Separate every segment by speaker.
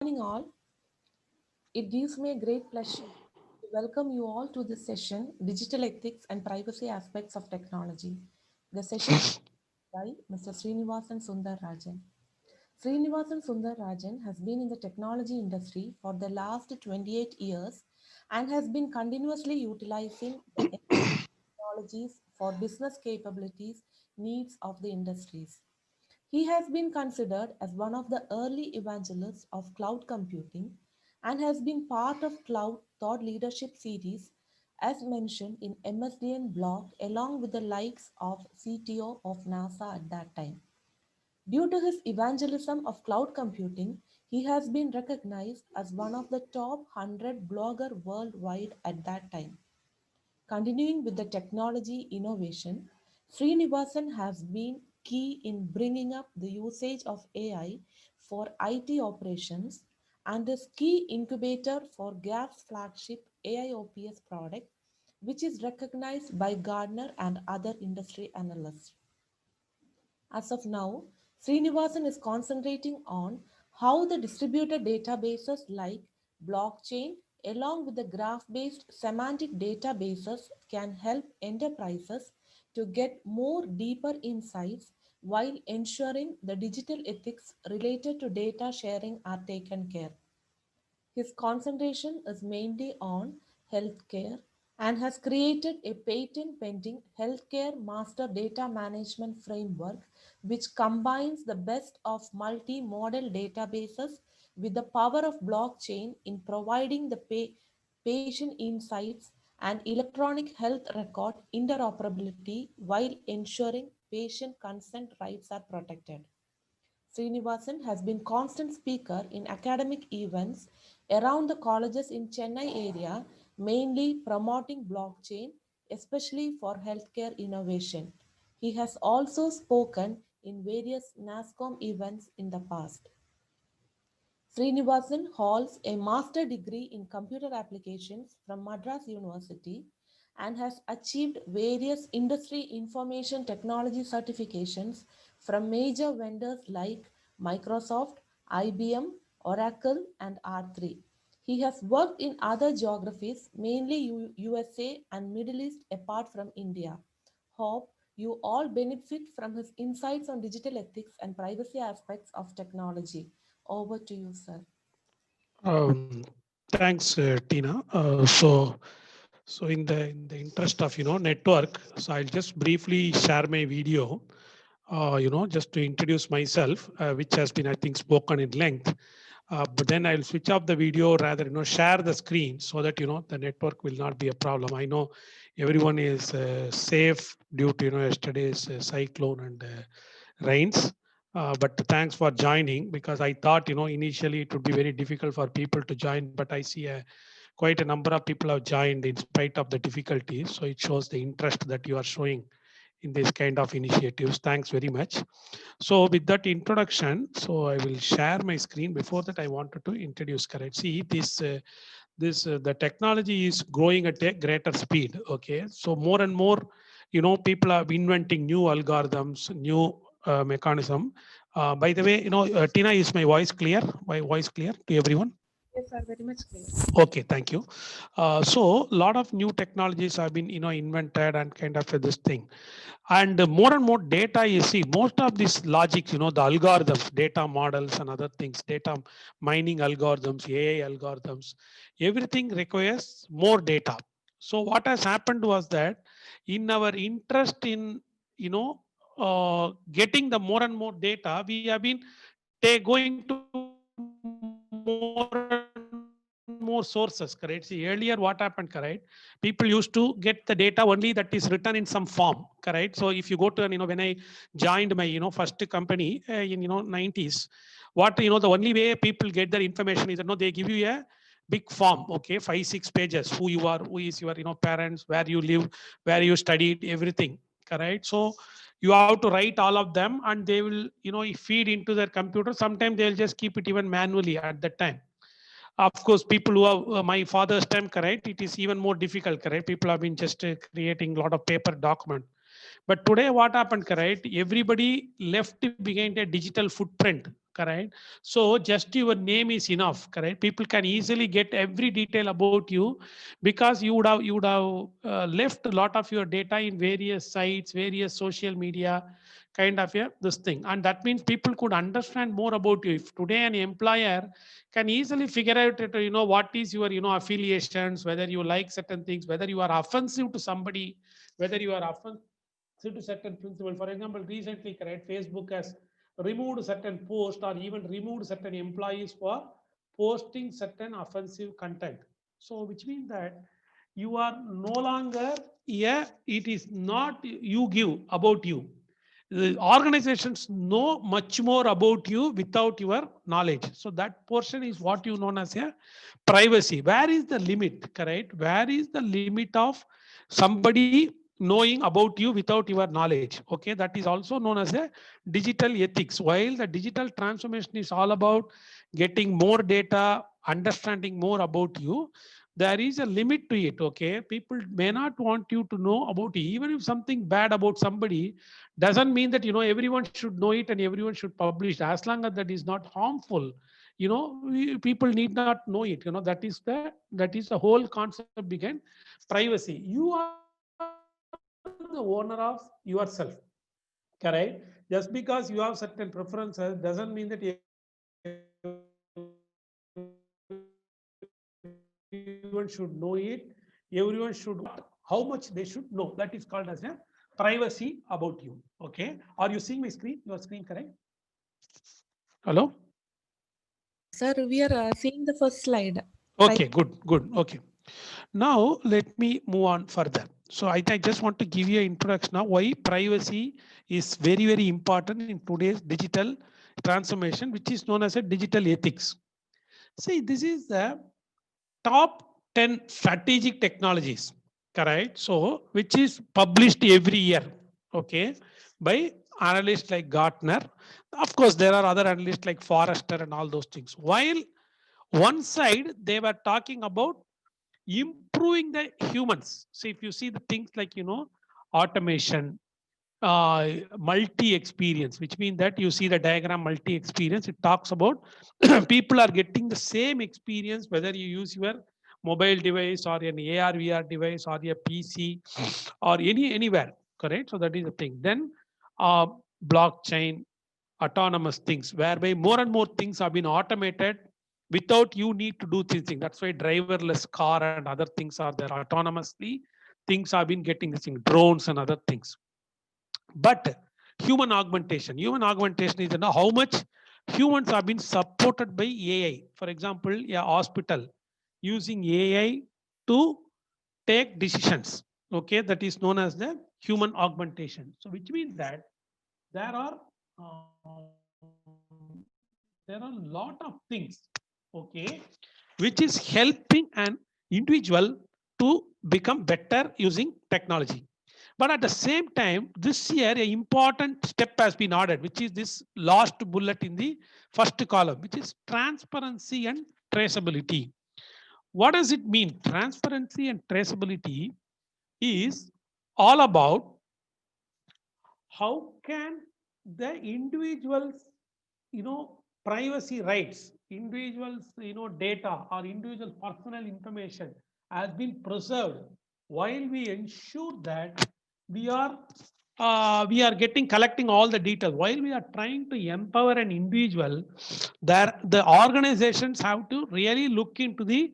Speaker 1: morning, all. It gives me a great pleasure to welcome you all to this session, Digital Ethics and Privacy Aspects of Technology. The session is by Mr. Srinivasan Sundar Rajan. Srinivasan Sundar Rajan has been in the technology industry for the last 28 years and has been continuously utilizing the technologies for business capabilities needs of the industries. He has been considered as one of the early evangelists of cloud computing and has been part of Cloud Thought Leadership Series as mentioned in MSDN blog along with the likes of CTO of NASA at that time. Due to his evangelism of cloud computing, he has been recognized as one of the top 100 blogger worldwide at that time. Continuing with the technology innovation, Srinivasan has been key in bringing up the usage of AI for IT operations and is key incubator for Gap's flagship AIOPS product, which is recognized by Gartner and other industry analysts. As of now, Srinivasan is concentrating on how the distributed databases like blockchain along with the graph-based semantic databases can help enterprises to get more deeper insights while ensuring the digital ethics related to data sharing are taken care. His concentration is mainly on healthcare and has created a patent pending healthcare master data management framework which combines the best of multi-model databases with the power of blockchain in providing the patient insights and electronic health record interoperability while ensuring patient consent rights are protected. Srinivasan has been constant speaker in academic events around the colleges in Chennai area, mainly promoting blockchain, especially for healthcare innovation. He has also spoken in various NASCOM events in the past. Srinivasan holds a master degree in computer applications from Madras University and has achieved various industry information technology certifications from major vendors like Microsoft, IBM, Oracle, and R3. He has worked in other geographies, mainly USA and Middle East apart from India. Hope you all benefit from his insights on digital ethics and privacy aspects of technology. Over to you, sir.
Speaker 2: Um, Thanks, Tina. So in the interest of network, so I'll just briefly share my video. Just to introduce myself, which has been I think spoken in length. But then I'll switch off the video, rather share the screen so that the network will not be a problem. I know everyone is safe due to yesterday's cyclone and rains. But thanks for joining, because I thought initially it would be very difficult for people to join, but I see quite a number of people have joined in spite of the difficulties. So it shows the interest that you are showing in this kind of initiatives. Thanks very much. So with that introduction, so I will share my screen. Before that, I wanted to introduce, correct. See this the technology is growing at a greater speed. Okay, so more and more, people are inventing new algorithms, new mechanism. By the way, Tina, is my voice clear? My voice clear to everyone?
Speaker 1: Yes, sir, very much clear.
Speaker 2: Okay, thank you. So a lot of new technologies have been, invented and kind of this thing. And more and more data, you see, most of this logic, the algorithms, data models and other things, data mining algorithms, AI algorithms, everything requires more data. So what has happened was that in our interest in, getting the more and more data, we have been going to more and more sources, correct? See, earlier what happened, correct? People used to get the data only that is written in some form, correct? So if you go to when I joined my first company in 90s, what the only way people get their information is that no, they give you a big form, okay, 5 6 pages, who you are, who is your parents, where you live, where you studied, everything, correct? So you have to write all of them, and they will feed into their computer. Sometimes they'll just keep it even manually at that time. Of course, people who have my father's time, correct, it is even more difficult, correct? People have been just creating a lot of paper document. But today what happened, correct, everybody left behind a digital footprint, correct? So just your name is enough, correct? People can easily get every detail about you because you would have left a lot of your data in various sites, various social media, kind of this thing, and that means people could understand more about you. If today an employer can easily figure out what is your affiliations, whether you like certain things, whether you are offensive to somebody, whether you are offensive to certain principle. For example, recently, correct, Facebook has removed certain posts or even removed certain employees for posting certain offensive content. So which means that you are no longer, yeah, it is not you give about you. The organizations know much more about you without your knowledge. So that portion is what you known as a privacy. Where is the limit, correct? Where is the limit of somebody knowing about you without your knowledge? Okay, that is also known as a digital ethics. While the digital transformation is all about getting more data, understanding more about you, there is a limit to it. Okay, people may not want you to know about you. Even if something bad about somebody, doesn't mean that everyone should know it and everyone should publish, as long as that is not harmful. People need not know it. That is the whole concept began privacy. You are the owner of yourself, correct? Just because you have certain preferences doesn't mean that everyone should know it and everyone should how much they should know. That is called as a privacy about you. Okay, are you seeing my screen? Your screen, correct? Hello.
Speaker 1: Sir, we are seeing the first slide.
Speaker 2: Okay,
Speaker 1: Right.
Speaker 2: good. Okay. Now let me move on further. So I just want to give you an introduction now why privacy is very, very important in today's digital transformation, which is known as a digital ethics. See, this is the top 10 strategic technologies, correct? So which is published every year, okay, by analysts like Gartner. Of course, there are other analysts like Forrester and all those things. While one side they were talking about improving the humans. So if you see the things like automation, multi experience, which means that you see the diagram multi experience, it talks about people are getting the same experience whether you use your mobile device or an AR VR device or a PC or anywhere, correct? So that is the thing. Then uh, blockchain, autonomous things, whereby more and more things have been automated without you need to do things. That's why driverless car and other things are there autonomously. Things have been getting this thing, drones and other things. But human augmentation is how much humans have been supported by AI. For example, a hospital using AI to take decisions. Okay, that is known as the human augmentation. So which means that there are there are a lot of things, okay, which is helping an individual to become better using technology. But at the same time, this year, an important step has been added, which is this last bullet in the first column, which is transparency and traceability. What does it mean? Transparency and traceability is all about how can the individuals, privacy rights, individuals, data or individual personal information has been preserved while we ensure that we are getting collecting all the details. While we are trying to empower an individual, there the organizations have to really look into the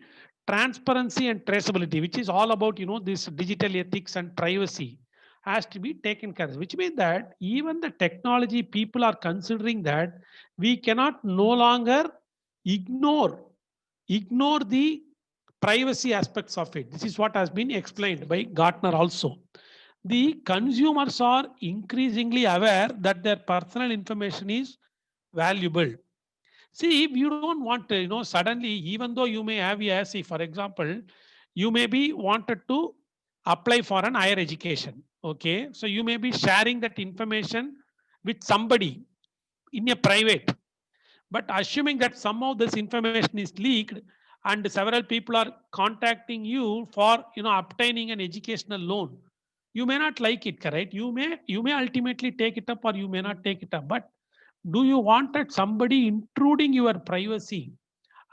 Speaker 2: transparency and traceability, which is all about this digital ethics and privacy has to be taken care of, which means that even the technology people are considering that we cannot no longer ignore ignore the privacy aspects of it. This is what has been explained by Gartner also. The consumers are increasingly aware that their personal information is valuable. See, if you don't want to, suddenly, even though you may have a, see, for example, you may be wanted to apply for an higher education. Okay. So you may be sharing that information with somebody in a private, but assuming that somehow this information is leaked and several people are contacting you for, obtaining an educational loan, you may not like it, correct? You may ultimately take it up or you may not take it up. But Do you wanted somebody intruding your privacy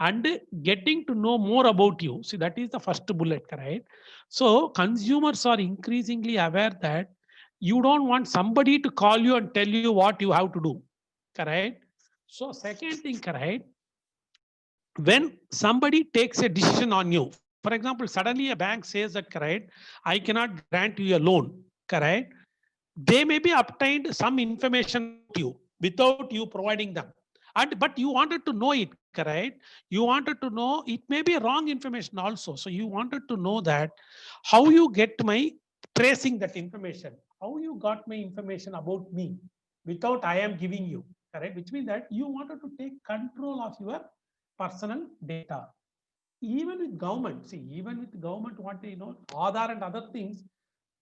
Speaker 2: and getting to know more about you? See, that is the first bullet, correct? So consumers are increasingly aware that you don't want somebody to call you and tell you what you have to do, correct? So second thing, correct, when somebody takes a decision on you, for example, suddenly a bank says that, correct, I cannot grant you a loan, correct, they may be obtained some information about you without you providing them, and but you wanted to know it, correct, you wanted to know, it may be wrong information also, so you wanted to know that how you get my tracing that information, how you got my information about me without I am giving you, correct, which means that you wanted to take control of your personal data. Even with government, see, even with government, what Aadhaar and other things,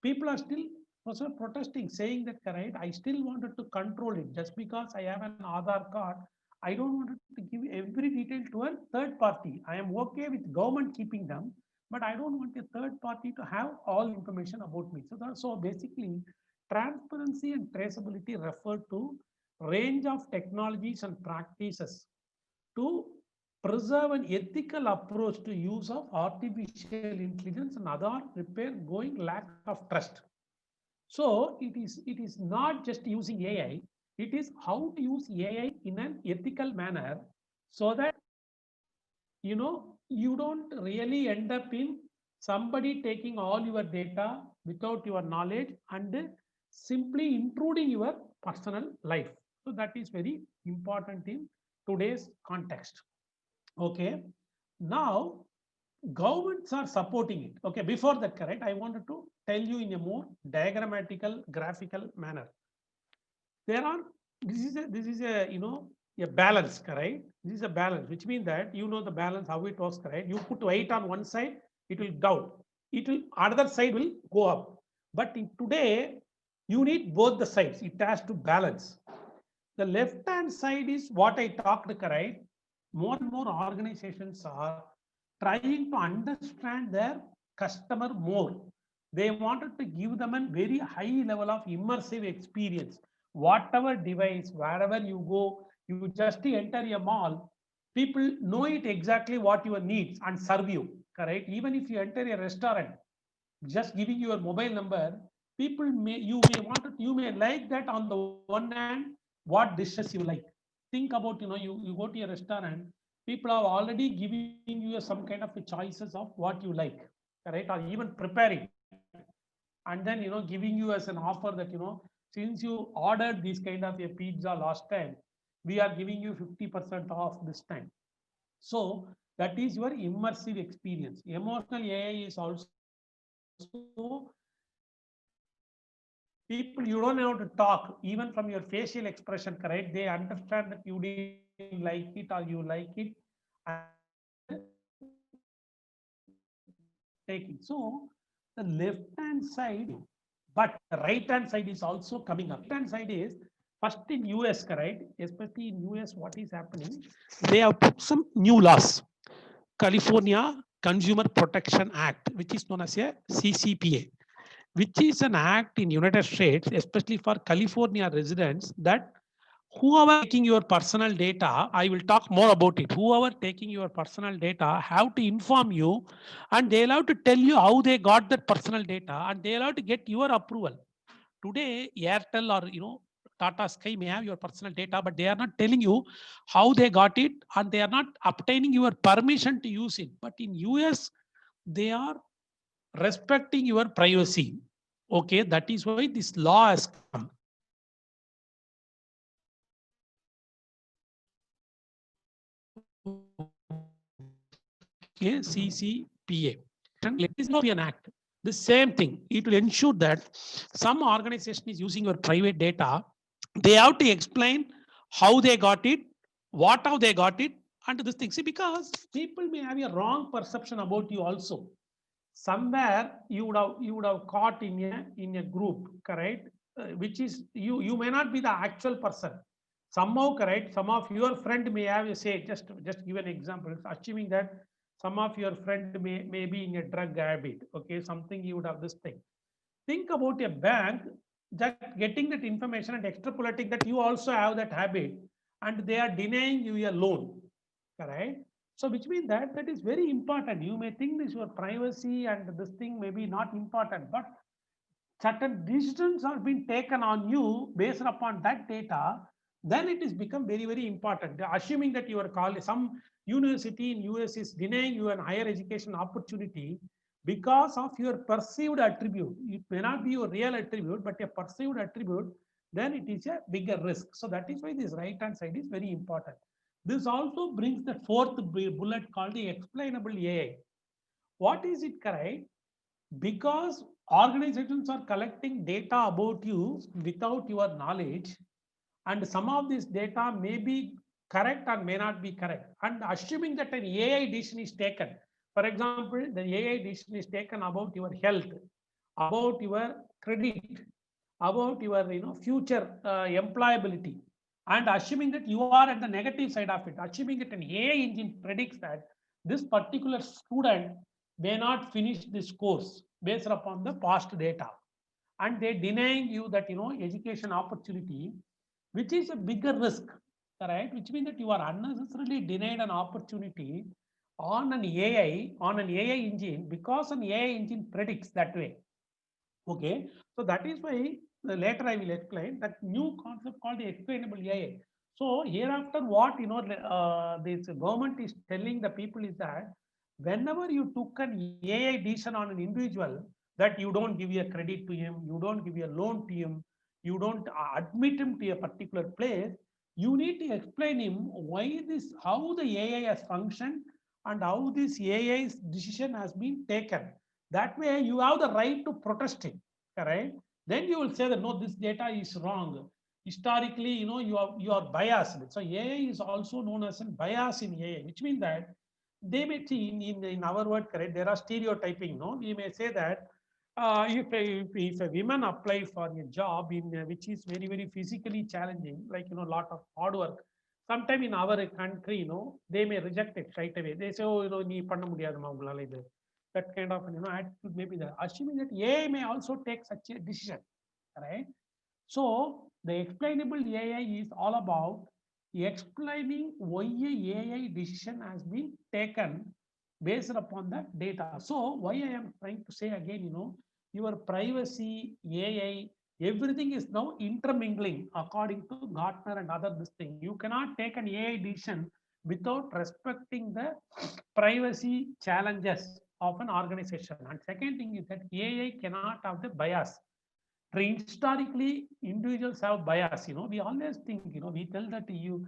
Speaker 2: people are still also protesting, saying that, correct, I still wanted to control it. Just because I have an Aadhaar card, I don't want to give every detail to a third party. I am okay with government keeping them, but I don't want a third party to have all information about me. So basically, transparency and traceability refer to range of technologies and practices to preserve an ethical approach to use of artificial intelligence and other repair going lack of trust. So it is not just using AI, it is how to use AI in an ethical manner so that you don't really end up in somebody taking all your data without your knowledge and simply intruding your personal life. So that is very important in today's context. Okay. Now, governments are supporting it. Okay. Before that, correct, I wanted to tell you in a more diagrammatical, graphical manner. There are, this is a balance, correct? This is a balance, which means that the balance, how it works, correct? You put weight on one side, it will down. It will, other side will go up. But in today, you need both the sides. It has to balance. The left hand side is what I talked, correct? More and more organizations are trying to understand their customer more. They wanted to give them a very high level of immersive experience. Whatever device, wherever you go, you just enter a mall, people know it exactly what your needs and serve you, correct? Even if you enter a restaurant, just giving your mobile number, people may, you may like that on the one hand, what dishes you like. Think about, you go to a restaurant, people are already giving you some kind of choices of what you like, correct, or even preparing, and then giving you as an offer that since you ordered this kind of a pizza last time, we are giving you 50% off this time. So that is your immersive experience. Emotional AI is also, people, you don't have to talk, even from your facial expression, correct, they understand that you didn't like it or you like it, and taking. So the left hand side, but the right hand side is also coming up. Right hand side is first in US, correct? Especially in US, what is happening? They have put some new laws. California Consumer Protection Act, which is known as a CCPA, which is an act in United States, especially for California residents, that whoever taking your personal data, I will talk more about it. Whoever taking your personal data have to inform you, and they'll have to tell you how they got that personal data, and they'll have to get your approval. Today, Airtel or Tata Sky may have your personal data, but they are not telling you how they got it, and they are not obtaining your permission to use it. But in US, they are respecting your privacy. Okay, that is why this law has come. Okay, CCPA. Let this not be an act. The same thing. It will ensure that some organization is using your private data. They have to explain how they got it, what how they got it, and this thing. See, because people may have a wrong perception about you also. Somewhere you would have caught in a group, correct? Which is you may not be the actual person. Somehow, correct, some of your friend may have, say, just give an example, assuming that some of your friend may be in a drug habit, okay, something, you would have this thing. Think about a bank. that getting that information and extrapolating that you also have that habit, and they are denying you a loan, correct? So which means that that is very important. You may think this your privacy and this thing may be not important, but certain decisions are being taken on you based upon that data, then it is become very, very important. Assuming that you are calling some university in US is denying you an higher education opportunity because of your perceived attribute. It may not be your real attribute, but a perceived attribute, then it is a bigger risk. So that is why this right hand side is very important. This also brings the fourth bullet called the explainable AI. What is it, correct? Because organizations are collecting data about you without your knowledge, and some of this data may be correct or may not be correct, and assuming that an AI decision is taken, for example, the AI decision is taken about your health, about your credit, about your future employability, and assuming that you are at the negative side of it, assuming that an AI engine predicts that this particular student may not finish this course based upon the past data, and they denying you that education opportunity, which is a bigger risk, right? Which means that you are unnecessarily denied an opportunity on an AI, on an AI engine, because an AI engine predicts that way. Okay, so that is why later I will explain that new concept called the explainable AI. So hereafter, what this government is telling the people is that whenever you took an AI decision on an individual, that you don't give a credit to him, you don't give a loan to him, you don't admit him to a particular place, you need to explain him why this, how the AI has functioned, and how this AI's decision has been taken. That way, you have the right to protest it, correct? Then you will say that no, this data is wrong. Historically, you are biased. So AI is also known as a bias in AI, which means that they may see in our word, correct? There are stereotyping. No, we may say that if a woman apply for a job in which is very, very physically challenging, like lot of hard work, sometime in our country, they may reject it right away. They say, oh, nee panna mudiyaduma ungalaala idu. That kind of attitude may be there. Assuming that AI may also take such a decision, right? So the explainable AI is all about explaining why a AI decision has been taken based upon that data. So why I am trying to say again, your privacy, AI, everything is now intermingling according to Gartner and other this thing. You cannot take an AI decision without respecting the privacy challenges of an organization. And second thing is that AI cannot have the bias. Historically, individuals have bias. We always think, we tell that you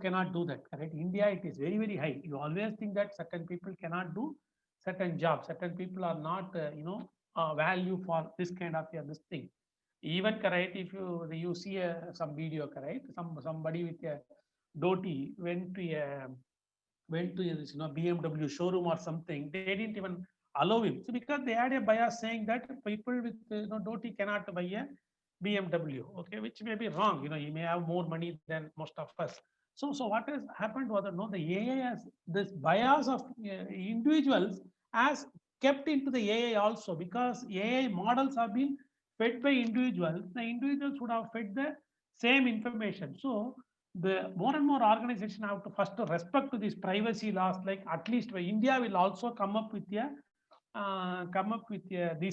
Speaker 2: cannot do that, correct? India, it is very, very high. You always think that certain people cannot do certain jobs, certain people are not value for this kind of this thing. Even, correct, if you see some video, correct, somebody with a dhoti went to this BMW showroom or something, they didn't even allow him. So because they had a bias saying that people with dhoti cannot buy a BMW, okay, which may be wrong. He may have more money than most of us. So what has happened was that the AI has this bias of individuals as kept into the AI also, because AI models have been fed by individuals. The individuals would have fed the same information. So the more and more organization have to first to respect to these privacy laws, like at least India will also come up with these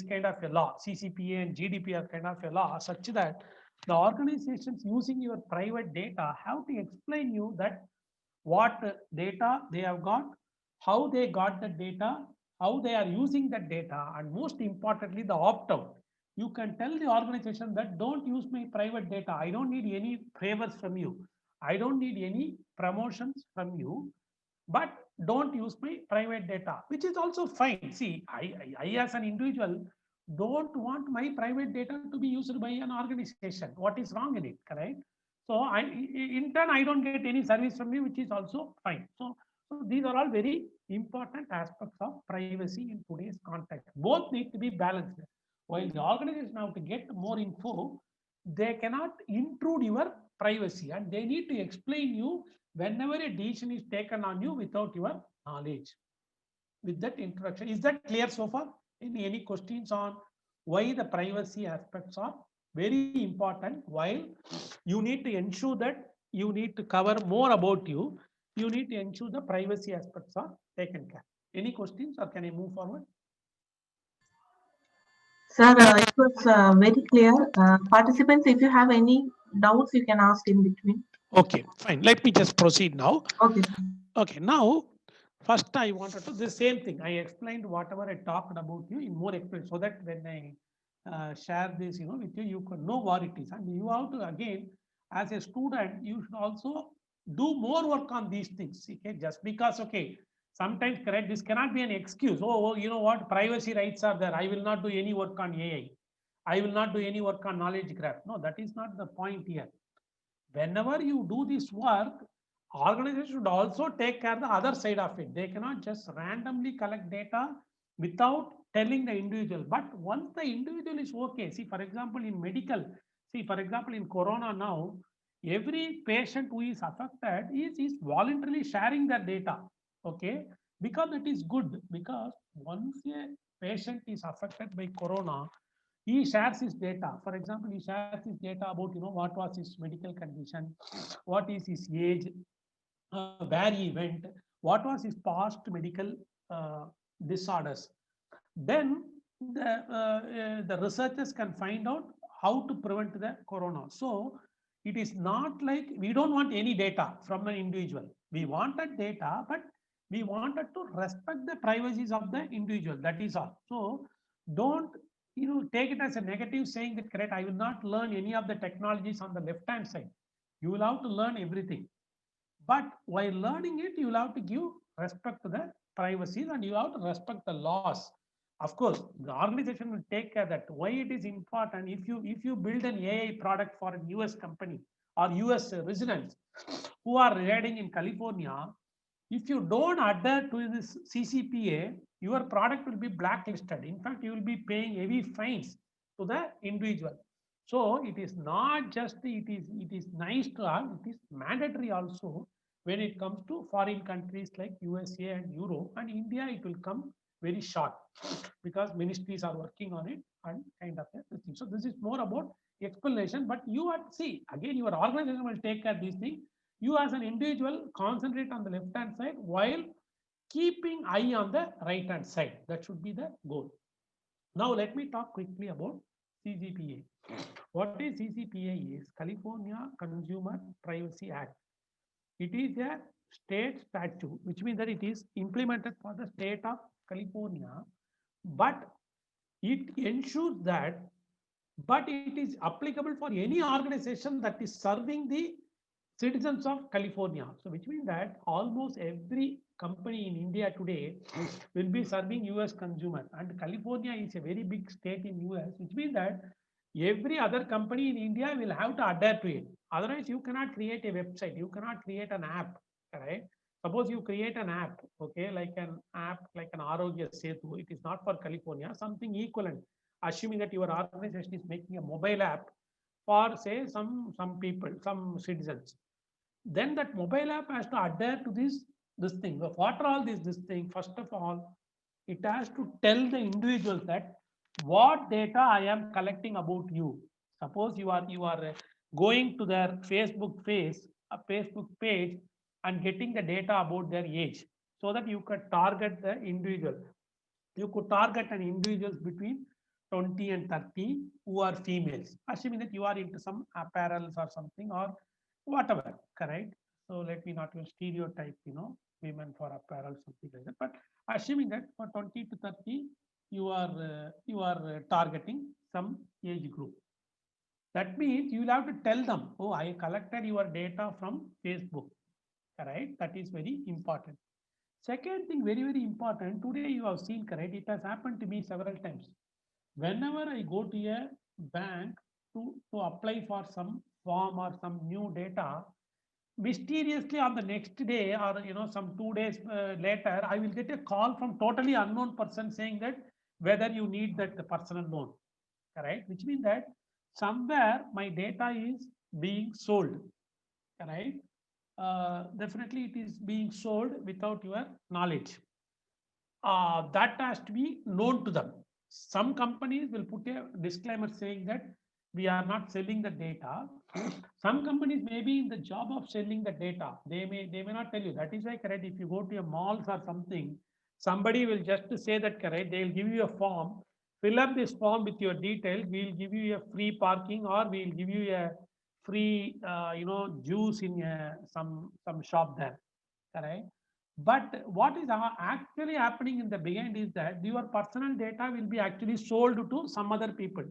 Speaker 2: kind of a law, CCPA and GDPR kind of a law, such that the organizations using your private data have to explain you that what data they have got, how they got the data, how they are using that data, and most importantly, the opt-out. You can tell the organization that don't use my private data. I don't need any favors from you. I don't need any promotions from you, but don't use my private data, which is also fine. See, I as an individual don't want my private data to be used by an organization. What is wrong in it, correct? So in turn, I don't get any service from you, which is also fine. So these are all very important aspects of privacy in today's context. Both need to be balanced. While the organization have to get more info, they cannot intrude your privacy, and they need to explain you whenever a decision is taken on you without your knowledge. With that introduction, is that clear so far? Any questions on why the privacy aspects are Very important. While you need to ensure that you need to cover more about you, you need to ensure the privacy aspects are taken care. Any questions, or can I move forward?
Speaker 3: Sir, it was very clear. Participants, if you have any doubts, you can ask in between.
Speaker 2: Okay, fine. Let me just proceed now.
Speaker 3: Okay, sir.
Speaker 2: Okay, now first I wanted to the same thing. I explained whatever I talked about you in more explanation, so that when I share this, with you, you can know what it is, and you have to again, as a student, you should also do more work on these things. Okay, just because sometimes correct, this cannot be an excuse. Oh, you know what? Privacy rights are there. I will not do any work on AI. I will not do any work on knowledge graph. No, that is not the point here. Whenever you do this work, organization should also take care of the other side of it. They cannot just randomly collect data without telling the individual. But once the individual is okay, see, for example, in medical, see, for example, in corona now, every patient who is affected is voluntarily sharing their data. Okay, because it is good, because once a patient is affected by corona, he shares his data. For example, he shares his data about what was his medical condition, what is his age, where he went, what was his past medical uh, disorders. Then the researchers can find out how to prevent the corona. So it is not like we don't want any data from an individual. We wanted data, but we wanted to respect the privacies of the individual. That is all. So don't take it as a negative, saying that correct, I will not learn any of the technologies on the left hand side. You will have to learn everything, but while learning it, you will have to give respect to the privacies, and you have to respect the laws. Of course, the organization will take care that why it is important. If you build an AI product for a US company or US residents who are residing in California, if you don't adhere to this CCPA, your product will be blacklisted. In fact, you will be paying heavy fines to the individual. So it is not just it is nice to have, it is mandatory also when it comes to foreign countries like USA and Europe, and India it will come very short because ministries are working on it and kind of a thing. So this is more about explanation, but you are see again your organization will take care of these things. You as an individual concentrate on the left hand side while keeping eye on the right hand side. That should be the goal. Now let me talk quickly about CCPA. What is CCPA is California Consumer Privacy Act. It is a state statute, which means that it is implemented for the state of California, but it ensures that, but it is applicable for any organization that is serving the citizens of California. So which means that almost every company in India today will be serving US consumer, and California is a very big state in US, which means that every other company in India will have to adhere to it. Otherwise, you cannot create a website, you cannot create an app, right? Suppose you create an app, okay, like an app like an Arogya Setu, it is not for California, something equivalent. Assuming that your organization is making a mobile app for say some people, some citizens, then that mobile app has to adhere to this thing. What are all this thing? First of all, it has to tell the individuals that what data I am collecting about you. Suppose you are going to their Facebook page and getting the data about their age, so that you could target the individual. You could target an individuals between 20 and 30 who are females, assuming that you are into some apparels or something or whatever, correct? So let me not use stereotype, women for apparel, something like that. But assuming that for 20 to 30, you are targeting some age group. That means you will have to tell them, oh, I collected your data from Facebook, correct? That is very important. Second thing, very, very important, today you have seen, correct? It has happened to me several times. Whenever I go to a bank to apply for some form or some new data, mysteriously on the next day or some 2 days later, I will get a call from totally unknown person saying that whether you need that personal loan, correct? Which means that somewhere my data is being sold, correct? Definitely it is being sold without your knowledge. That has to be known to them. Some companies will put a disclaimer saying that
Speaker 4: We are not selling the data. Some companies may be in the job of selling the data. They may not tell you. That is why, correct, if you go to a malls or something, somebody will just say that, correct, they'll give you a form, fill up this form with your details, we'll give you a free parking, or we'll give you a free juice in some shop there, correct. But what is actually happening in the beginning is that your personal data will be actually sold to some other people.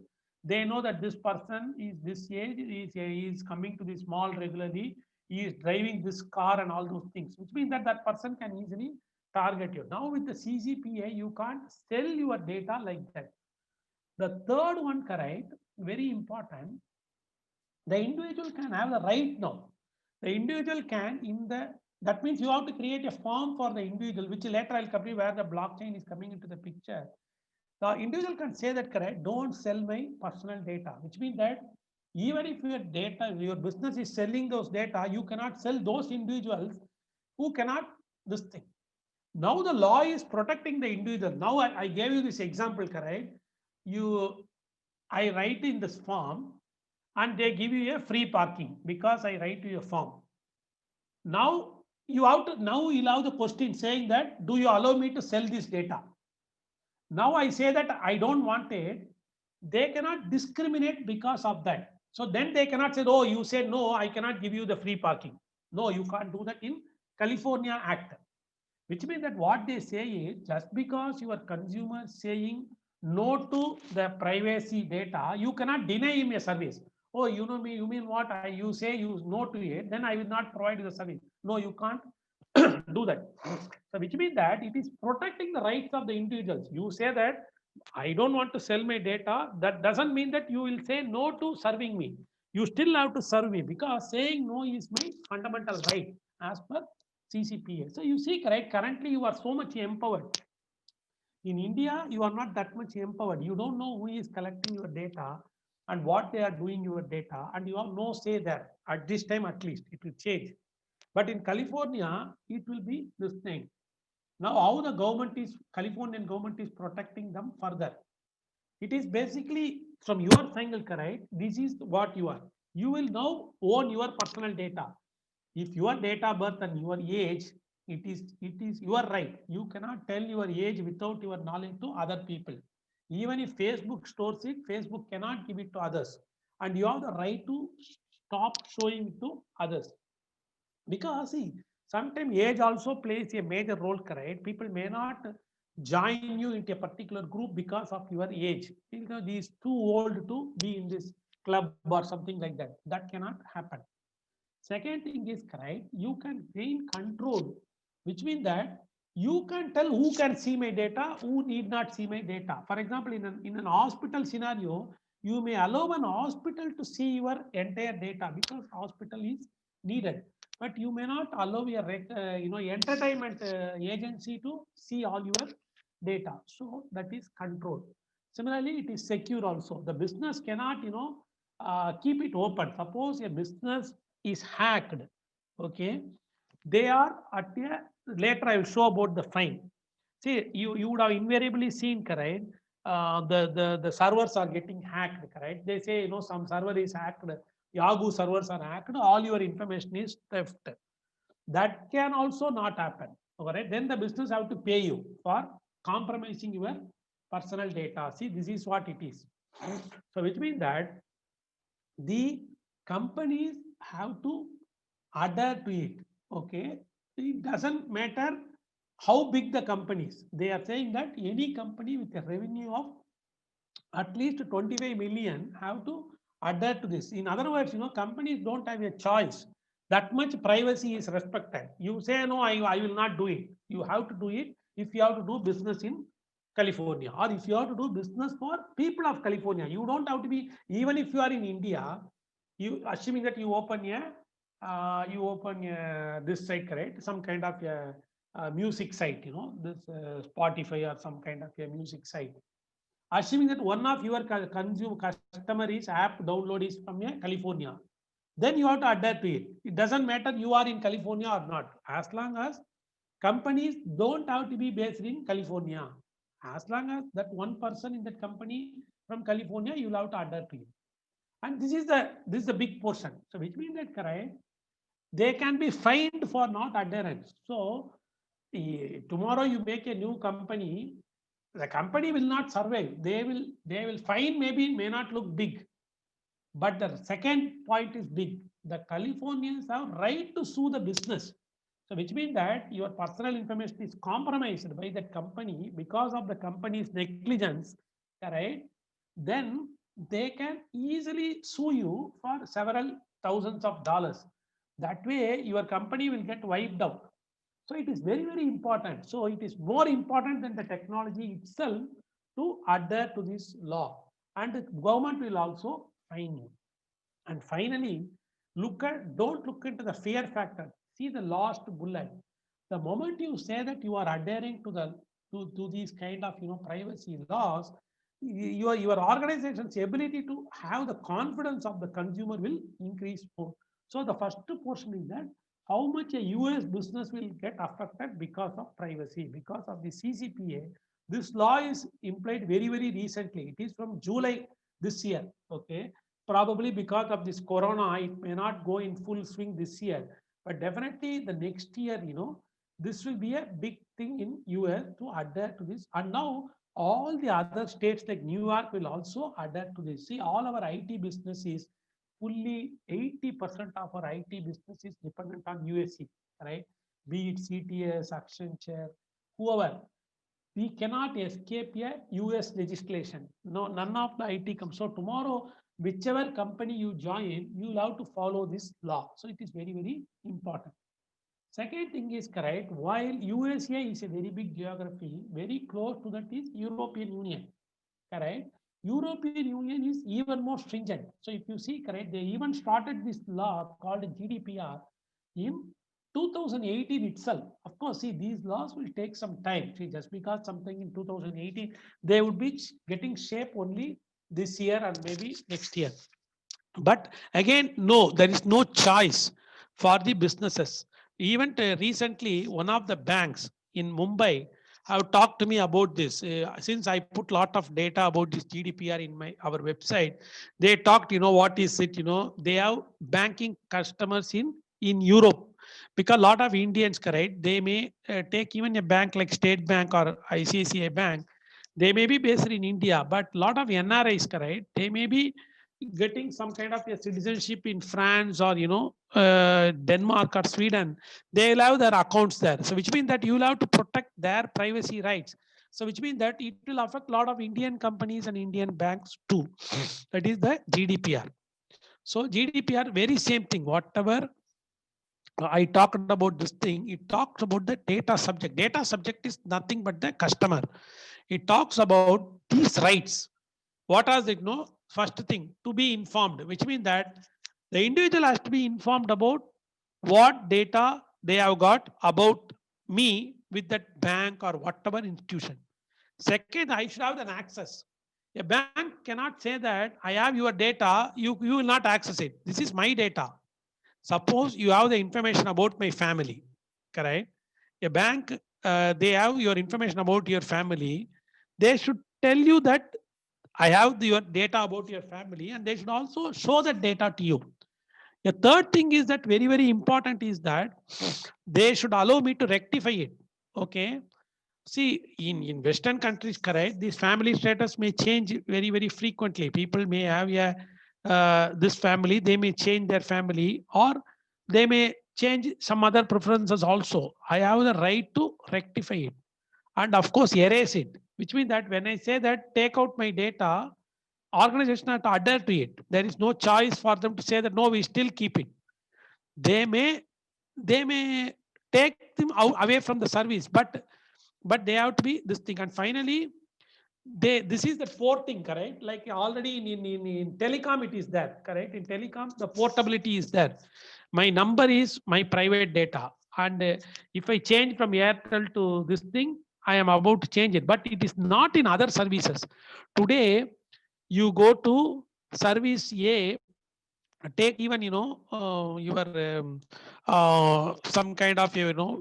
Speaker 4: They know that this person is this age, is coming to this mall regularly, he is driving this car and all those things, which means that that person can easily target you. Now with the CCPA, you can't sell your data like that. The third one, correct, very important, the individual can have the right now. The individual can that means you have to create a form for the individual, which later I'll cover where the blockchain is coming into the picture. The individual can say that, correct, don't sell my personal data, which means that even if your data, your business is selling those data, you cannot sell those individuals who cannot this thing. Now the law is protecting the individual. Now I gave you this example, correct? I write in this form and they give you a free parking because I write you a form. Now you'll have the question saying that, do you allow me to sell this data? Now I say that I don't want it. They cannot discriminate because of that. So then they cannot say, oh, you said no, I cannot give you the free parking. No, you can't do that in California Act. Which means that what they say is, just because your consumer saying no to the privacy data, you cannot deny him a service. Oh, you know me, you mean what? You say you no to it, then I will not provide you the service. No, you can't do that. So which means that it is protecting the rights of the individuals. You say that I don't want to sell my data. That doesn't mean that you will say no to serving me. You still have to serve me, because saying no is my fundamental right as per CCPA. So you see, correct, currently you are so much empowered. In India, you are not that much empowered. You don't know who is collecting your data and what they are doing your data, and you have no say there. At this time, at least, it will change. But in California, it will be this thing. Now, how the Californian government is protecting them further? It is basically from your single, correct? This is what you are. You will now own your personal data. If your date of birth and your age, it is your right. You cannot tell your age without your knowledge to other people. Even if Facebook stores it, Facebook cannot give it to others. And you have the right to stop showing it to others. Because see, sometimes age also plays a major role, correct? People may not join you into a particular group because of your age. You know, these too old to be in this club or something like that. That cannot happen. Second thing is, correct, you can gain control, which means that you can tell who can see my data, who need not see my data. For example, in an hospital scenario, you may allow an hospital to see your entire data because hospital is needed. But you may not allow your entertainment agency to see all your data. So that is control. Similarly, it is secure also. The business cannot, keep it open. Suppose a business is hacked, okay, they are at a later I will show about the fine. See, you would have invariably seen, correct, the servers are getting hacked, correct. They say, some server is hacked, Yahoo servers are hacked, all your information is theft. That can also not happen, alright. Then the business have to pay you for compromising your personal data. See, this is what it is. So which means that the companies have to adhere to it. Okay, it doesn't matter how big the company is. They are saying that any company with a revenue of at least 25 million have to adhere to this. In other words, companies don't have a choice. That much privacy is respected. You say no, I will not do it. You have to do it if you have to do business in California, or if you have to do business for people of California. You don't have to be, even if you are in India, you assuming that you open this site, correct, some kind of a music site, this Spotify or some kind of a music site. Assuming that one of your customer is app download is from California, then you have to adhere to it. It doesn't matter you are in California or not, as long as companies don't have to be based in California. As long as that one person in that company from California, you'll have to adhere to it. And this is the big portion. So which means that, correct, they can be fined for not adherence. So tomorrow you make a new company, the company will not survive. They will fine, maybe may not look big. But the second point is big. The Californians have right to sue the business. So which means that your personal information is compromised by that company because of the company's negligence, right? Then they can easily sue you for several thousands of dollars. That way your company will get wiped out. So it is very, very important. So it is more important than the technology itself to adhere to this law. And the government will also fine you. And finally, don't look into the fear factor. See the last bullet. The moment you say that you are adhering to these kind of privacy laws, your organization's ability to have the confidence of the consumer will increase more. So the first portion is that how much a US business will get affected because of privacy, because of the CCPA. This law is implied very, very recently. It is from July this year. Okay. Probably because of this corona, it may not go in full swing this year, but definitely the next year, this will be a big thing in US to adhere to this. And now all the other states like New York will also adhere to this. See, all our IT business is fully 80% of our IT business is dependent on USC, right? Be it CTS, Accenture, whoever. We cannot escape a US legislation. No, none of the IT comes. So tomorrow, whichever company you join, you'll have to follow this law. So it is very, very important. Second thing is, correct, while USA is a very big geography, very close to that is European Union, correct? European Union is even more stringent. So if you see, correct, they even started this law called GDPR in 2018 itself. Of course, see, these laws will take some time. See, just because something in 2018, they would be getting shape only this year and maybe next year. But again, no, there is no choice for the businesses. Even recently, one of the banks in Mumbai have talked to me about this. Since I put a lot of data about this GDPR in our website, they talked, what is it, they have banking customers in Europe. Because a lot of Indians, correct, they may take even a bank like State Bank or ICICI Bank. They may be based in India, but a lot of NRIs, correct, they may be getting some kind of a citizenship in France or Denmark or Sweden. They'll have their accounts there. So which means that you'll have to protect their privacy rights. So which means that it will affect a lot of Indian companies and Indian banks too. That is the GDPR. So GDPR, very same thing. Whatever I talked about this thing, it talks about the data subject. Data subject is nothing but the customer. It talks about these rights. What are they? First thing, to be informed, which means that the individual has to be informed about what data they have got about me with that bank or whatever institution. Second, I should have an access. A bank cannot say that I have your data, you will not access it. This is my data. Suppose you have the information about my family, correct? A bank, they have your information about your family. They should tell you that I have your data about your family, and they should also show that data to you. The third thing is that very, very important is that they should allow me to rectify it. Okay. See, in Western countries, correct, this family status may change very, very frequently. People may have this family, they may change their family, or they may change some other preferences also. I have the right to rectify it. And of course, erase it, which means that when I say that take out my data, organization have to adhere to it. There is no choice for them to say that no, we still keep it. They may take them away from the service, but they have to be this thing. And finally, this is the fourth thing, correct? Like already in telecom, it is there, correct? In telecom, the portability is there. My number is my private data. And if I change from Airtel to this thing, I am about to change it, but it is not in other services. Today, you go to service A, take even, your some kind of,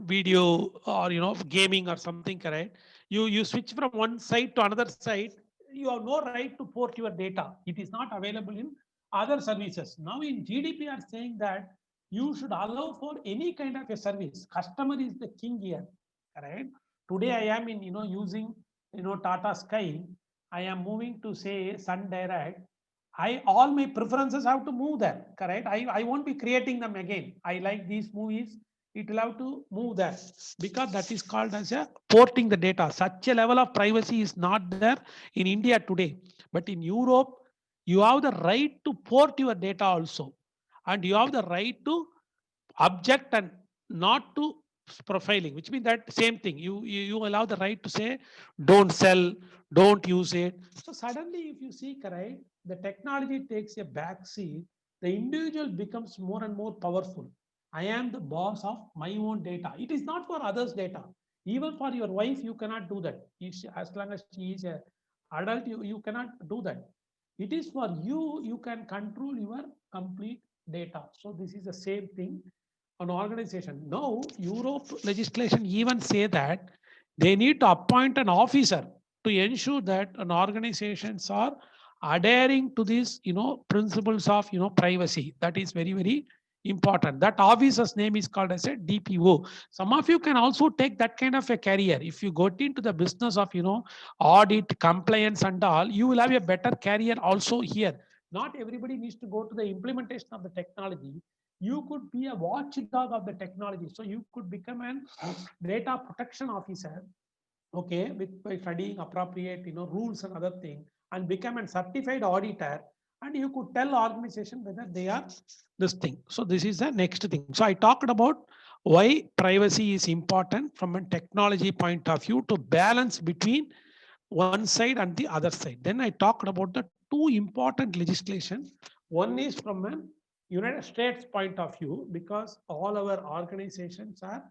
Speaker 4: video or, gaming or something, correct? You switch from one site to another site. You have no right to port your data. It is not available in other services. Now in GDPR saying that you should allow for any kind of a service. Customer is the king here, right? Today I am in, using, Tata Sky. I am moving to say Sun Direct. All my preferences have to move there, correct? I won't be creating them again. I like these movies. It will have to move there because that is called as a porting the data. Such a level of privacy is not there in India today, but in Europe, you have the right to port your data also, and you have the right to object and not to profiling, which means that same thing. You allow the right to say don't sell, don't use it. So suddenly, if you see, correct, the technology takes a back seat. The individual becomes more and more powerful. I am the boss of my own data. It is not for others' data. Even for your wife, you cannot do that. As long as she is a adult, you cannot do that. It is for you. You can control your complete data. So this is the same thing an organization. Now, Europe legislation even say that they need to appoint an officer to ensure that an organizations are adhering to these, principles of, privacy. That is very, very important. That officer's name is called as a DPO. Some of you can also take that kind of a career. If you got into the business of, audit, compliance and all, you will have a better career also here. Not everybody needs to go to the implementation of the technology. You could be a watchdog of the technology. So you could become an data protection officer, okay, by studying appropriate, rules and other things, and become a certified auditor. And you could tell organization whether they are this thing. So this is the next thing. So I talked about why privacy is important from a technology point of view to balance between one side and the other side. Then I talked about the two important legislation. One is from an United States point of view, because all our organizations are,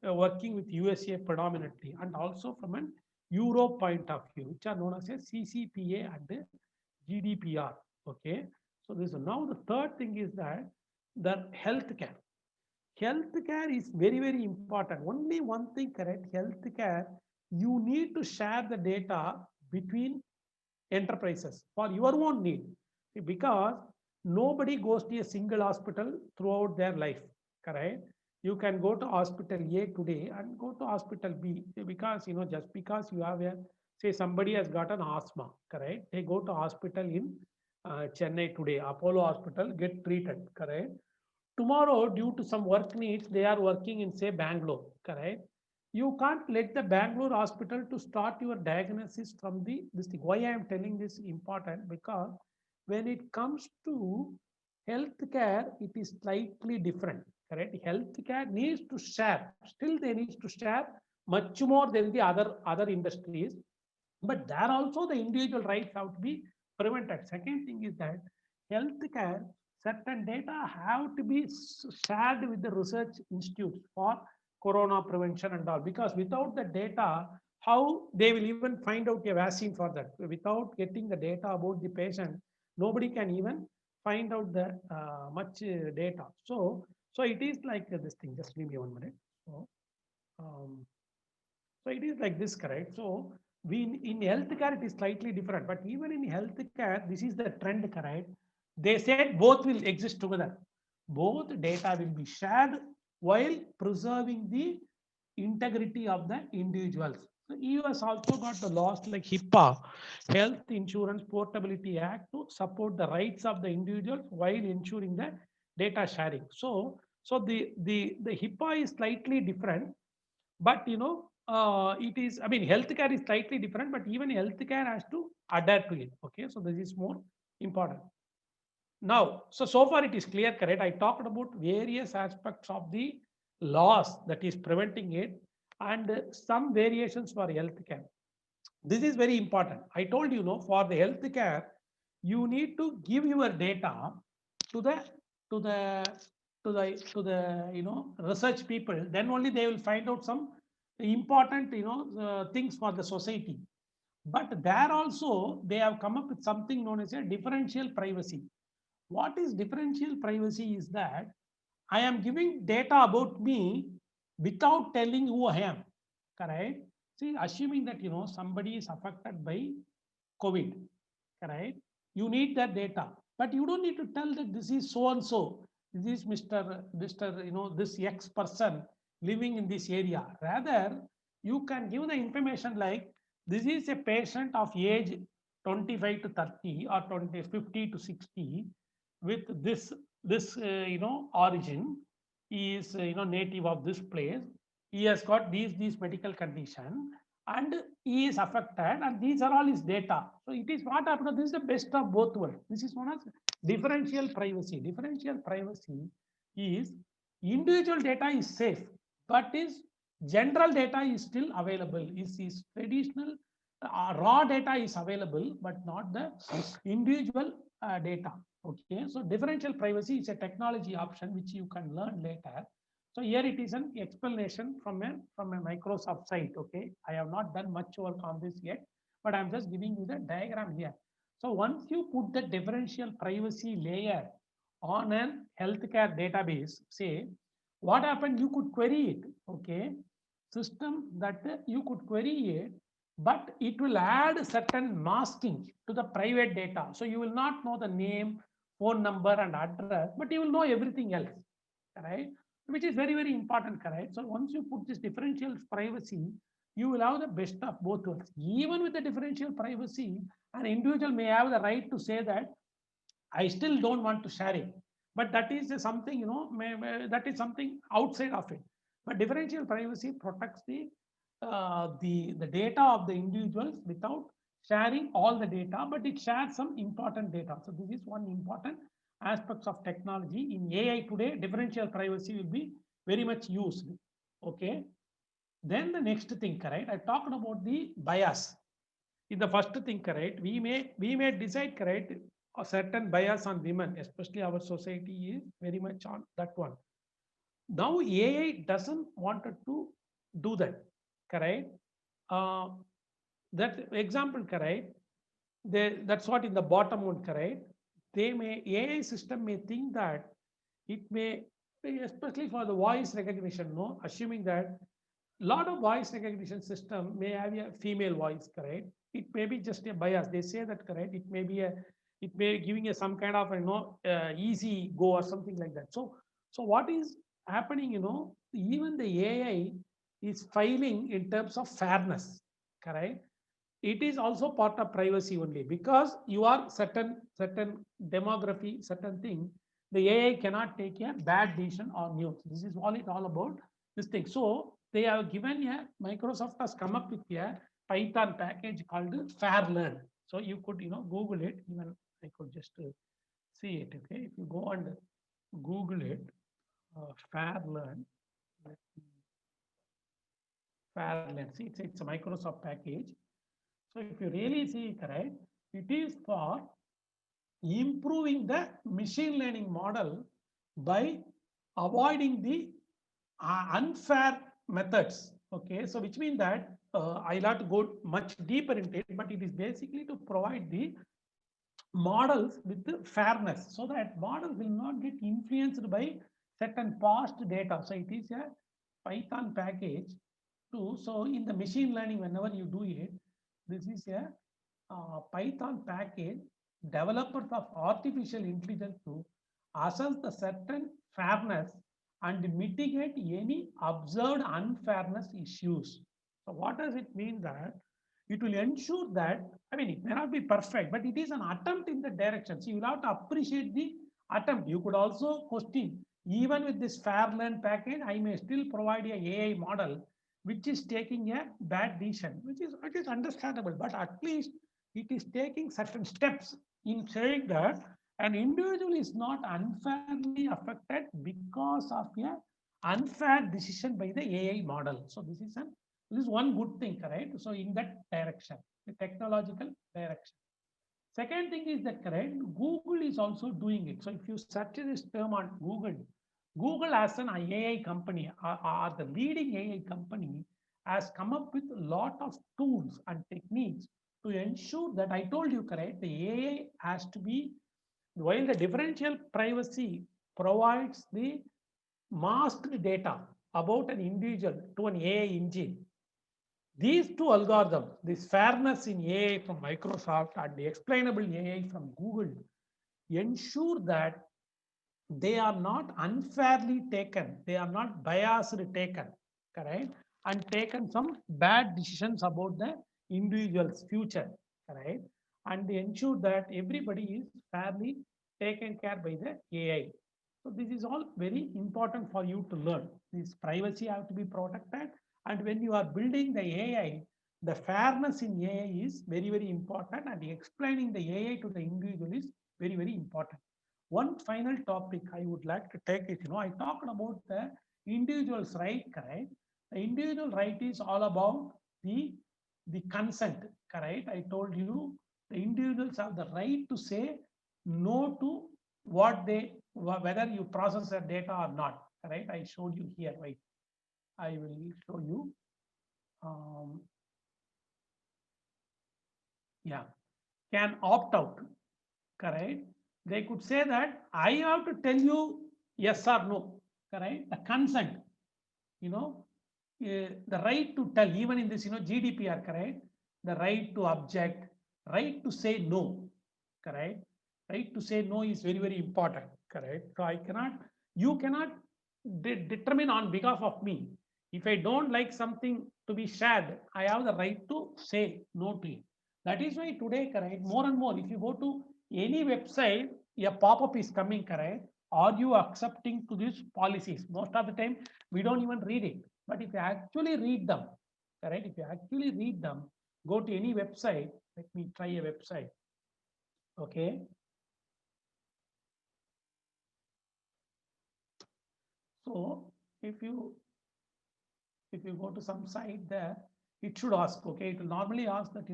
Speaker 4: working with USA predominantly, and also from an Europe point of view, which are known as a CCPA and GDPR. Okay, so this now the third thing is that the healthcare. Healthcare is very, very important. Only one thing, correct? Healthcare, you need to share the data between enterprises for your own need, because nobody goes to a single hospital throughout their life, correct? You can go to hospital A today and go to hospital B, because just because you have a, say somebody has got an asthma, correct? They go to hospital in Chennai today, Apollo hospital, get treated, correct? Tomorrow, due to some work needs, they are working in say Bangalore, correct? You can't let the Bangalore hospital to start your diagnosis from this thing. Why I am telling this important? Because when it comes to healthcare, it is slightly different, correct? Healthcare needs to share. Still, they need to share much more than the other industries. But there also the individual rights have to be prevented. Second thing is that healthcare, certain data have to be shared with the research institutes for corona prevention and all, because without the data, how they will even find out a vaccine for that? Without getting the data about the patient, nobody can even find out the much data. So it is like this thing. Just give me 1 minute. Um, so it is like this, correct? So we in healthcare it is slightly different, but even in healthcare, this is the trend, correct? They said both will exist together. Both data will be shared while preserving the integrity of the individuals. So US also got the laws like HIPAA, Health Insurance Portability Act, to support the rights of the individuals while ensuring the data sharing. So the HIPAA is slightly different, but it is, I mean, healthcare is slightly different, but even healthcare has to adhere to it. Okay, so this is more important. Now, so far it is clear, correct? I talked about various aspects of the laws that is preventing it, and some variations for healthcare. This is very important. I told you, for the healthcare, you need to give your data to the to the research people. Then only they will find out some important things for the society. But there also they have come up with something known as a differential privacy. What is differential privacy is that I am giving data about me without telling who I am, correct? See, assuming that somebody is affected by COVID, correct? You need that data, but you don't need to tell that this is so and so. This is Mr. This X person living in this area. Rather, you can give the information like this is a patient of age 25 to 30 or 50 to 60 with this origin. He is native of this place. He has got these medical condition and he is affected, and these are all his data. So it is what happened. This is the best of both worlds. This is known as differential privacy. Differential privacy is individual data is safe, but is general data is still available. Is traditional raw data is available, but not the individual data. Okay, so differential privacy is a technology option which you can learn later. So here it is an explanation from a Microsoft site. Okay, I have not done much work on this yet, but I'm just giving you the diagram here. So once you put the differential privacy layer on an healthcare database, say what happened, you could query it. Okay, system that you could query it, but it will add certain masking to the private data. So you will not know the name, phone number, and address, but you will know everything else, right? Which is very, very important, correct? So once you put this differential privacy, you will have the best of both worlds. Even with the differential privacy, an individual may have the right to say that I still don't want to share it, but that is something, that is something outside of it. But differential privacy protects the data of the individuals without sharing all the data, but it shares some important data. So this is one important aspects of technology. In AI today, differential privacy will be very much used. Okay. Then the next thing, correct? I talked about the bias. In the first thing, correct, we may decide, correct, a certain bias on women, especially our society is very much on that one. Now AI doesn't want to do that, correct? That example, correct? That's what in the bottom one, correct? AI system may think that it may, especially for the voice recognition, no, assuming that lot of voice recognition system may have a female voice, correct? It may be just a bias. They say that, correct? It may giving a some kind of easy go or something like that. So what is happening? Even the AI is failing in terms of fairness, correct? It is also part of privacy only, because you are certain demography, certain thing. The AI cannot take a bad decision or news. This is all about this thing. So they have given Microsoft has come up with a Python package called FairLearn. So you could Google it. Even I could just see it. Okay, if you go and Google it, FairLearn. FairLearn. See, it's a Microsoft package. So if you really see, correct, it is for improving the machine learning model by avoiding the unfair methods. Okay, so which means that I'll have to go much deeper into it, but it is basically to provide the models with the fairness, so that model will not get influenced by certain past data. So it is a Python package too. So in the machine learning, whenever you do it, this is a Python package developers of artificial intelligence to assess the certain fairness and mitigate any observed unfairness issues. So what does it mean? That it will ensure that, I mean, it may not be perfect, but it is an attempt in the direction. So you will have to appreciate the attempt. You could also question, even with this FairLearn package, I may still provide a AI model which is taking a bad decision, which is understandable, but at least it is taking certain steps in saying that an individual is not unfairly affected because of a unfair decision by the AI model. So this is one good thing, correct? So in that direction, the technological direction. Second thing is that, correct, Google is also doing it. So if you search this term on Google as an AI company, or the leading AI company, has come up with a lot of tools and techniques to ensure that, I told you, correct, the AI has to be, while the differential privacy provides the masked data about an individual to an AI engine, These two algorithms, this fairness in AI from Microsoft and the explainable AI from Google, ensure that they are not unfairly taken, they are not biased taken, correct? And taken some bad decisions about the individual's future, correct? And they ensure that everybody is fairly taken care by the AI. So this is all very important for you to learn. This privacy have to be protected. And when you are building the AI, the fairness in AI is very, very important. And explaining the AI to the individual is very, very important. One final topic I would like to take it, I talked about the individual's right, correct? The individual right is all about the consent, correct? I told you the individuals have the right to say no to what they, whether you process their data or not, correct? I showed you here, right? I will show you. Yeah, can opt out, correct? They could say that I have to tell you yes or no, correct? The consent, the right to tell, even in this, GDPR, correct? The right to object, right to say no, correct? Right to say no is very, very important, correct? So you cannot determine on behalf of me. If I don't like something to be shared, I have the right to say no to it. That is why today, correct, more and more, if you go to any website, a pop-up is coming, correct? Are you accepting to these policies? Most of the time, we don't even read it. But if you actually read them, correct? If you actually read them, go to any website. Let me try a website. Okay. So if you go to some site there, it should ask, okay, it will normally ask that,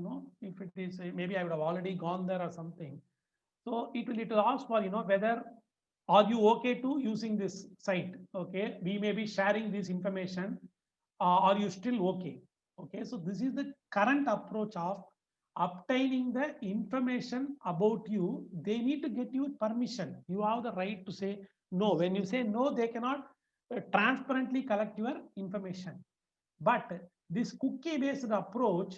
Speaker 4: if it is, maybe I would have already gone there or something. So it will ask for, whether are you okay to using this site? Okay, we may be sharing this information. Are you still okay? Okay, so this is the current approach of obtaining the information about you. They need to get you permission. You have the right to say no. When you say no, they cannot transparently collect your information. But this cookie-based approach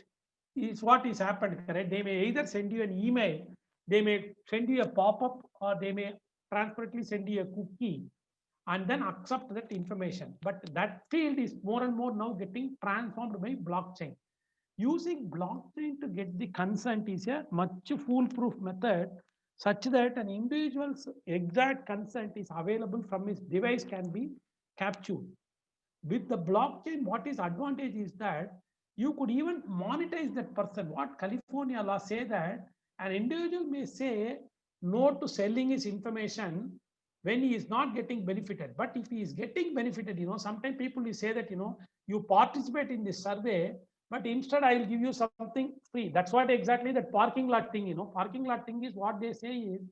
Speaker 4: is what is happened, correct? They may either send you an email, they may send you a pop-up, or they may transparently send you a cookie and then accept that information. But that field is more and more now getting transformed by blockchain. Using blockchain to get the consent is a much foolproof method, such that an individual's exact consent is available from his device can be captured. With the blockchain, what is advantage is that you could even monetize that person. What California law say that an individual may say no to selling his information when he is not getting benefited. But if he is getting benefited, sometimes people will say that, you participate in this survey, but instead I will give you something free. That's what exactly that parking lot thing, parking lot thing is what they say is,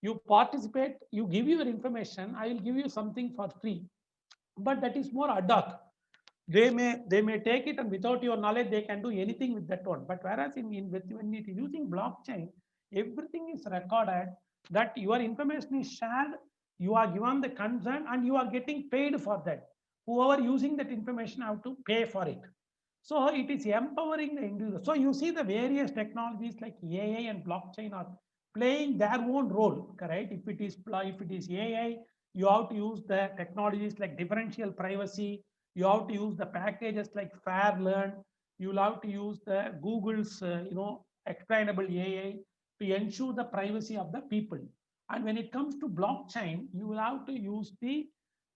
Speaker 4: you participate, you give your information, I will give you something for free. But that is more ad hoc. They may take it, and without your knowledge they can do anything with that one. But whereas when it is using blockchain, everything is recorded, that your information is shared, you are given the consent, and you are getting paid for that. Whoever using that information have to pay for it. So it is empowering the individual. So you see the various technologies like AI and blockchain are playing their own role, correct? If it is AI, you have to use the technologies like differential privacy. You have to use the packages like FairLearn. You'll have to use the Google's, explainable AI to ensure the privacy of the people. And when it comes to blockchain, you will have to use the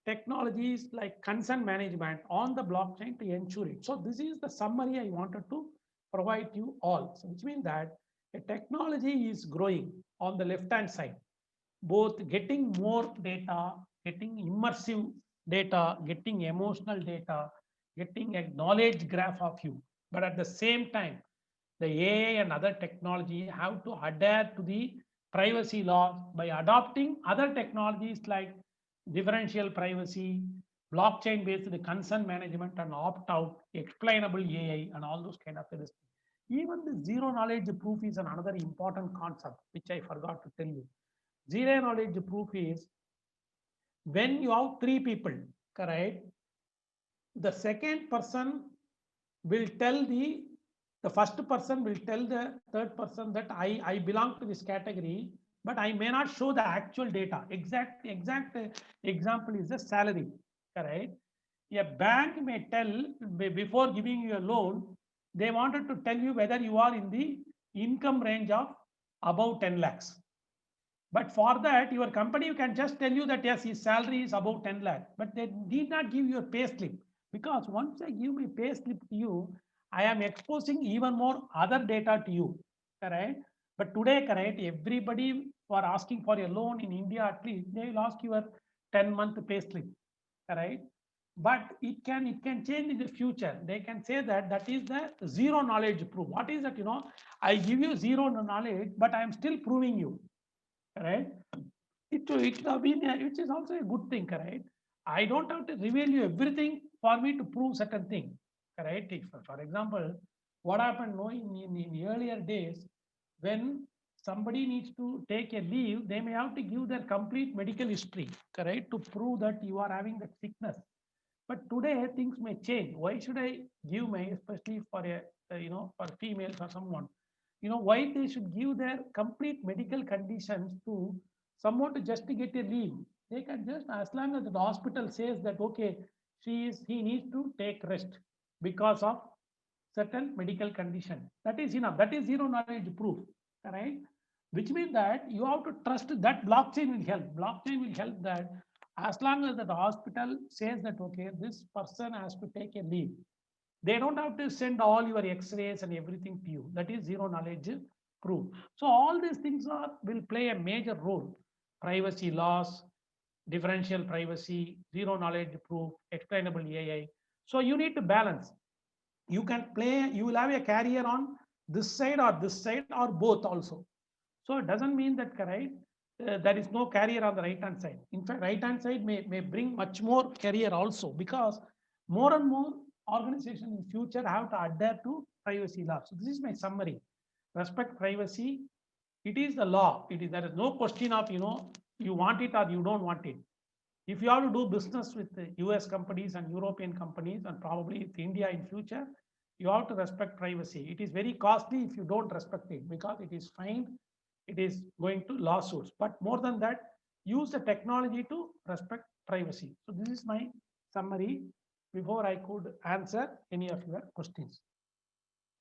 Speaker 4: technologies like consent management on the blockchain to ensure it. So this is the summary I wanted to provide you all. So which means that a technology is growing on the left-hand side, both getting more data, getting immersive data, getting emotional data, getting a knowledge graph of you. But at the same time, the AI and other technology have to adhere to the privacy laws by adopting other technologies like differential privacy, blockchain based consent management and opt out, explainable AI, and all those kind of things. Even the zero knowledge proof is another important concept, which I forgot to tell you. Zero knowledge proof is when you have three people, correct? The second person will tell the first person will tell the third person that I belong to this category, but I may not show the actual data. Exact example is the salary, correct? A bank may tell before giving you a loan, they wanted to tell you whether you are in the income range of above 10 lakhs. But for that, your company can just tell you that yes, his salary is above 10 lakh, but they need not give you a pay slip, because once I give my pay slip to you, I am exposing even more other data to you, correct? But today, correct, everybody for asking for a loan in India, at least they will ask your 10-month pay slip, correct? But it can change in the future. They can say that that is the zero knowledge proof. What is that? I give you zero knowledge, but I am still proving you. Correct? It which is also a good thing, correct? I don't have to reveal you everything for me to prove certain thing, correct? For example, what happened in earlier days, when somebody needs to take a leave, they may have to give their complete medical history, correct, to prove that you are having that sickness. But today things may change. Why should I give my, especially for for females or someone, why they should give their complete medical conditions to someone to just to get a leave? They can just, as long as the hospital says that okay, he needs to take rest because of certain medical condition. That is enough. That is zero knowledge proof, right? Which means that you have to trust that blockchain will help. Blockchain will help that as long as the hospital says that okay, this person has to take a leave, they don't have to send all your x-rays and everything to you. That is zero knowledge proof. So all these things will play a major role. Privacy laws, differential privacy, zero knowledge proof, explainable AI. So you need to balance. You will have a career on this side or both also. So it doesn't mean that, correct, there is no career on the right hand side. In fact, right hand side may bring much more career also, because more and more organizations in future have to adhere to privacy law. So this is my summary. Respect privacy. It is the law. There is no question of you want it or you don't want it. If you have to do business with the US companies and European companies and probably with India in future, you have to respect privacy. It is very costly if you don't respect it, because it is fined, it is going to lawsuits. But more than that, use the technology to respect privacy. So this is my summary before I could answer any of your questions.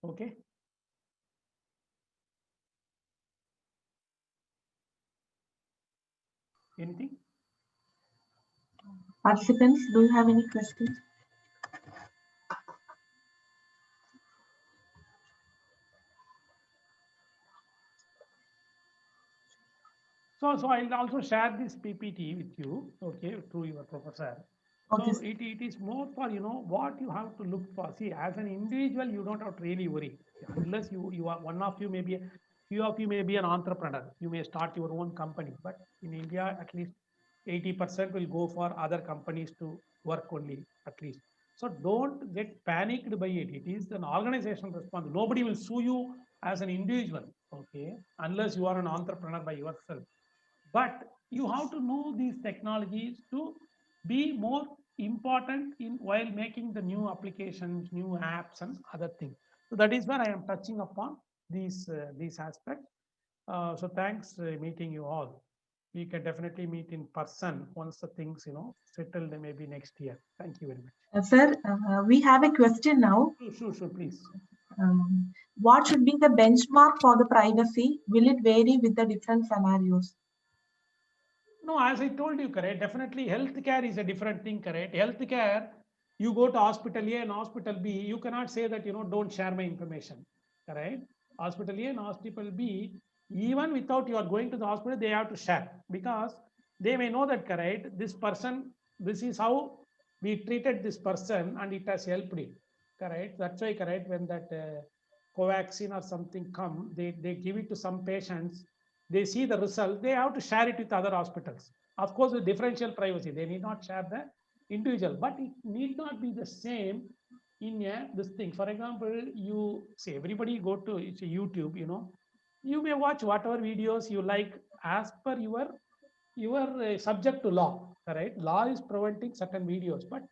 Speaker 4: Okay. Anything?
Speaker 3: Participants, do you have any questions?
Speaker 4: So I'll also share this PPT with you, okay, through your professor.
Speaker 3: Okay.
Speaker 4: So it is more for what you have to look for. See, as an individual, you don't have to really worry, unless you are one of you, maybe few of you may be an entrepreneur. You may start your own company, but in India, at least 80% will go for other companies to work only, at least. So don't get panicked by it. It is an organizational response. Nobody will sue you as an individual, okay, unless you are an entrepreneur by yourself. But you have to know these technologies to be more important in while making the new applications, new apps, and other things. So that is where I am touching upon these aspects. So thanks meeting you all. We can definitely meet in person once the things settled, maybe next year. Thank you very much.
Speaker 3: Sir, we have a question now.
Speaker 4: Sure, please.
Speaker 3: What should be the benchmark for the privacy? Will it vary with the different scenarios?
Speaker 4: No, as I told you, correct. Definitely, healthcare is a different thing, correct. Healthcare, you go to hospital A and hospital B, you cannot say that don't share my information, correct. Hospital A and hospital B, even without you are going to the hospital, they have to share, because they may know that, correct. This person, this is how we treated this person, and it has helped it, correct. That's why, correct. When that Covaxin or something come, they give it to some patients. They see the result, they have to share it with other hospitals. Of course, with differential privacy, they need not share the individual, but it need not be the same in this thing. For example, you say everybody go to YouTube, you may watch whatever videos you like as per your subject to law, correct? Law is preventing certain videos, but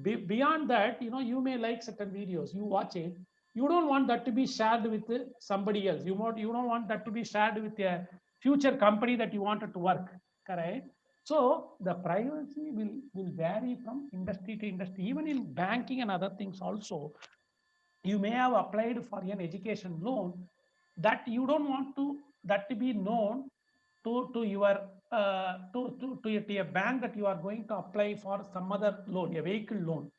Speaker 4: Beyond that, you may like certain videos, you watch it, you don't want that to be shared with somebody else. You don't want that to be shared with a future company that you wanted to work, correct? So the privacy will vary from industry to industry. Even in banking and other things also, you may have applied for an education loan that you don't want that to be known to your to a bank that you are going to apply for some other loan, a vehicle loan.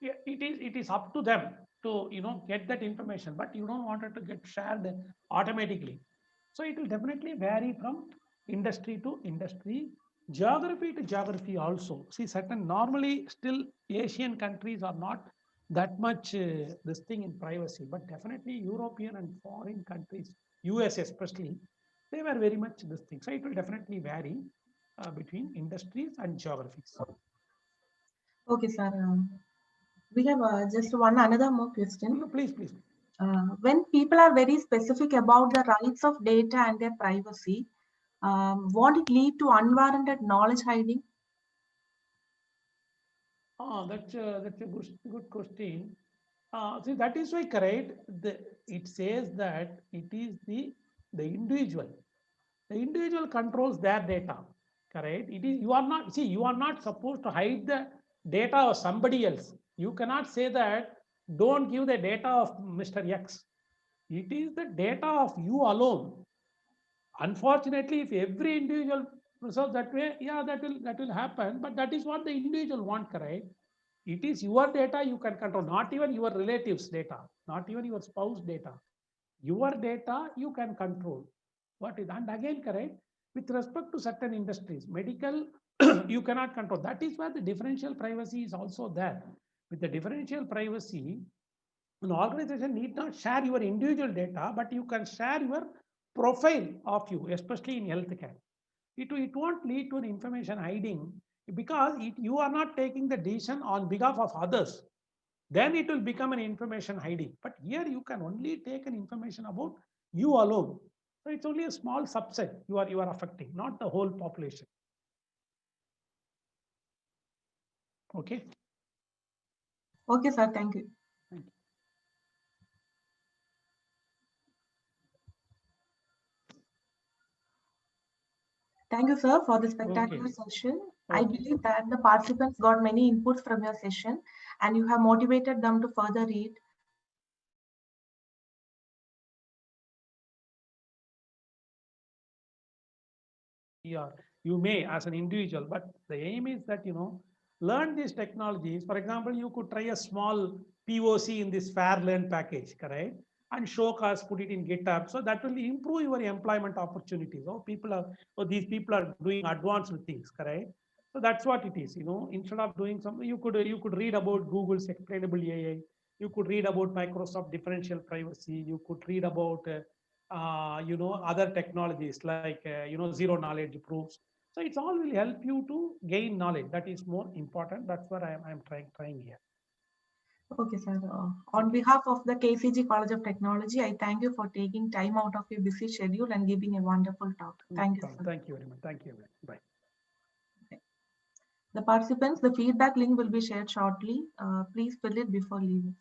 Speaker 4: It is up to them to get that information, but you don't want it to get shared automatically. So it will definitely vary from industry to industry, geography to geography also. See, certain normally still Asian countries are not that much this thing in privacy, but definitely European and foreign countries, US especially, they were very much this thing. So it will definitely vary between industries and geographies.
Speaker 3: Okay, sir. We have just another more question.
Speaker 4: No, please.
Speaker 3: When people are very specific about the rights of data and their privacy, won't it lead to unwarranted knowledge hiding?
Speaker 4: That's a good question. See, that is why, correct. It says that it is the individual. The individual controls their data, correct? You are not supposed to hide the data of somebody else. You cannot say that don't give the data of Mr. X. It is the data of you alone. Unfortunately, if every individual resolves that way, yeah, that will happen. But that is what the individual want, correct? It is your data you can control, not even your relatives' data, not even your spouse data. Your data you can control. What is, and again, correct, with respect to certain industries, medical, you cannot control. That is where the differential privacy is also there. With the differential privacy, an organization need not share your individual data, but you can share your profile of you, especially in healthcare. It won't lead to an information hiding because you are not taking the decision on behalf of others. Then it will become an information hiding. But here you can only take an information about you alone. So it's only a small subset you are affecting, not the whole population. Okay.
Speaker 3: Okay, sir. Thank you.
Speaker 4: Thank you.
Speaker 3: Thank you, sir, for the spectacular
Speaker 4: Okay.
Speaker 3: session. I
Speaker 4: Okay.
Speaker 3: believe that the participants got many inputs from your session and you have motivated them to further read.
Speaker 4: Yeah, you may as an individual, but the aim is that learn these technologies. For example, you could try a small POC in this Fair Learn package, correct? And Showcast, put it in GitHub. So that will improve your employment opportunities. These people are doing advanced things, correct? So that's what it is. Instead of doing something, you could read about Google's explainable AI. You could read about Microsoft differential privacy. You could read about other technologies like zero knowledge proofs. So it's all will help you to gain knowledge. That is more important. That's what I'm trying here.
Speaker 3: Okay, sir. On behalf of the KCG College of Technology, I thank you for taking time out of your busy schedule and giving a wonderful talk. Thank you, sir.
Speaker 4: Thank you very much. Thank you. Bye.
Speaker 3: The participants, the feedback link will be shared shortly. Please fill it before leaving.